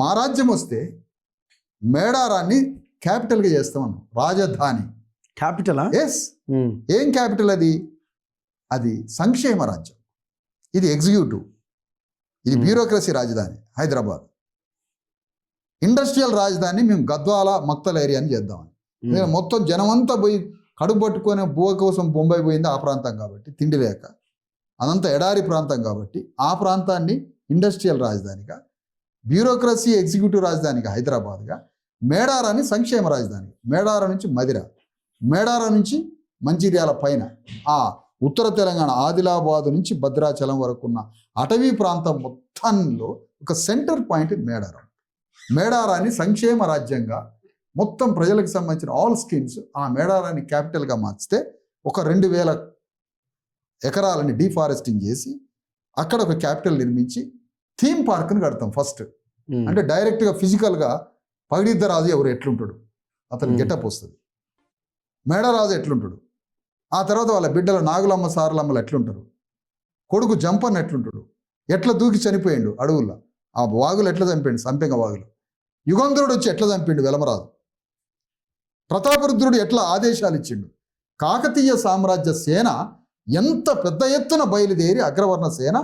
మా రాజ్యం వస్తే మేడారాన్ని క్యాపిటల్గా చేస్తామన్నాం, రాజధాని. క్యాపిటలా? ఎస్. ఏం క్యాపిటల్ అది? అది సంక్షేమ రాజ్యం, ఇది ఎగ్జిక్యూటివ్, ఇది బ్యూరోక్రసీ రాజధాని హైదరాబాద్. ఇండస్ట్రియల్ రాజధాని మేము గద్వాల మక్తల్ ఏరియాని చేద్దామని. మొత్తం జనమంతా పోయి కడుపు పట్టుకొని బువ్వ కోసం బొంబాయి పోయింది ఆ ప్రాంతం కాబట్టి, తిండి లేక, అదంతా ఎడారి ప్రాంతం కాబట్టి ఆ ప్రాంతాన్ని ఇండస్ట్రియల్ రాజధానిగా, బ్యూరోక్రసీ ఎగ్జిక్యూటివ్ రాజధానిగా హైదరాబాద్గా, మేడారాన్ని సంక్షేమ రాజధాని. మేడారం నుంచి మదిర, మేడారం నుంచి మంచిర్యాల పైన ఆ ఉత్తర తెలంగాణ ఆదిలాబాద్ నుంచి భద్రాచలం వరకు ఉన్న అటవీ ప్రాంతం మొత్తంలో ఒక సెంటర్ పాయింట్ మేడారం. మేడారాన్ని సంక్షేమ రాజ్యంగా మొత్తం ప్రజలకు సంబంధించిన ఆల్ స్కీమ్స్ ఆ మేడారాన్ని క్యాపిటల్గా మార్చితే ఒక 2000 ఎకరాలని డీఫారెస్టింగ్ చేసి అక్కడ ఒక క్యాపిటల్ నిర్మించి థీమ్ పార్క్ని కడతాం ఫస్ట్. అంటే డైరెక్ట్గా ఫిజికల్గా పగిడిద్దరాజు ఎవరు ఎట్లుంటాడు, అతను గెటప్ వస్తుంది. మేడరాజు ఎట్లుంటాడు, ఆ తర్వాత వాళ్ళ బిడ్డల నాగులమ్మ సారలమ్మలు ఎట్లుంటారు, కొడుకు జంపన్ ఎట్లుంటాడు, ఎట్లా దూకి చనిపోయిండు అడవుల్లో, ఆ వాగులు ఎట్లా చంపాడు సంపెంగ వాగులు, యుగంధరుడు వచ్చి ఎట్లా చంపిండు వెలమరాజు, ప్రతాపరుద్రుడు ఎట్లా ఆదేశాలు ఇచ్చిండు, కాకతీయ సామ్రాజ్య సేన ఎంత పెద్ద ఎత్తున బయలుదేరి అగ్రవర్ణ సేన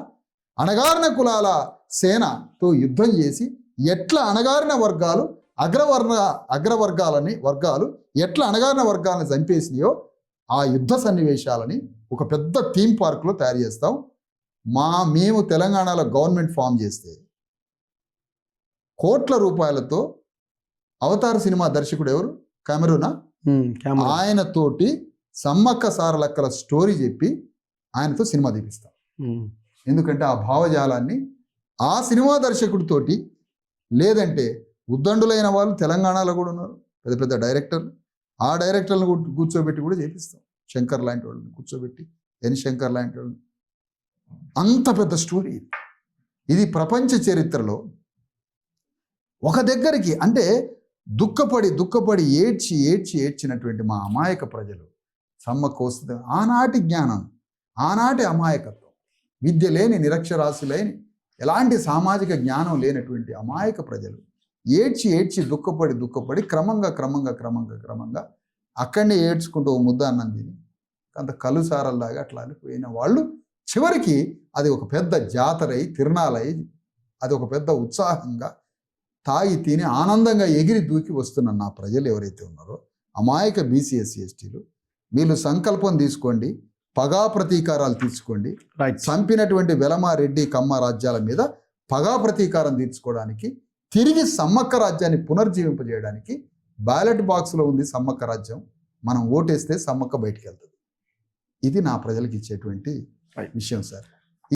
అణగారిన కులాల సేనతో యుద్ధం చేసి ఎట్లా అణగారిన వర్గాలు వర్గాలు ఎట్లా అణగారిన వర్గాలను చంపేసినాయో ఆ యుద్ధ సన్నివేశాలని ఒక పెద్ద థీమ్ పార్క్లో తయారు చేస్తాం. మేము తెలంగాణలో గవర్నమెంట్ ఫామ్ చేస్తే కోట్ల రూపాయలతో అవతార్ సినిమా దర్శకుడు ఎవరు, కెమెరూనా, ఆయనతోటి సమ్మక్క సారలక్కల స్టోరీ చెప్పి ఆయనతో సినిమా తీపిస్తాం. ఎందుకంటే ఆ భావజాలాన్ని ఆ సినిమా దర్శకుడితోటి, లేదంటే ఉద్దండులైన వాళ్ళు తెలంగాణలో కూడా ఉన్నారు పెద్ద పెద్ద డైరెక్టర్లు, ఆ డైరెక్టర్లను కూర్చోబెట్టి కూడా చేపిస్తాం. శంకర్ లాంటి వాళ్ళని కూర్చోబెట్టి, శంకర్ లాంటి వాళ్ళని. అంత పెద్ద స్టోరీ ఇది ప్రపంచ చరిత్రలో. ఒక దగ్గరికి అంటే దుఃఖపడి ఏడ్చినటువంటి మా అమాయక ప్రజలు సమ్మక్క వస్తుంది. ఆనాటి జ్ఞానం, ఆనాటి అమాయకత్వం, విద్య లేని నిరక్షరాస్యులైన ఎలాంటి సామాజిక జ్ఞానం లేనటువంటి అమాయక ప్రజలు ఏడ్చి దుఃఖపడి క్రమంగా అక్కడనే ఏడ్చుకుంటూ ముద్ద అన్నం తిని అంత కలుసారల్లాగా అట్లా పోయిన వాళ్ళు చివరికి అది ఒక పెద్ద జాతరై తిరునాళై, అది ఒక పెద్ద ఉత్సాహంగా తాగి తిని ఆనందంగా ఎగిరి దూకి వస్తున్న నా ప్రజలు ఎవరైతే ఉన్నారో అమాయక బీసీ ఎస్సీ ఎస్టీలు, వీళ్ళు సంకల్పం తీసుకోండి, పగా ప్రతీకారాలు తీర్చుకోండి. చంపినటువంటి వెలమ రెడ్డి కమ్మ రాజ్యాల మీద పగా ప్రతీకారం తీర్చుకోవడానికి, తిరిగి సమ్మక్క రాజ్యాన్ని పునర్జీవింపజేయడానికి బ్యాలెట్ బాక్స్లో ఉంది సమ్మక్క రాజ్యం. మనం ఓటేస్తే సమ్మక్క బయటికి వెళ్తుంది. ఇది నా ప్రజలకు ఇచ్చేటువంటి విషయం సార్.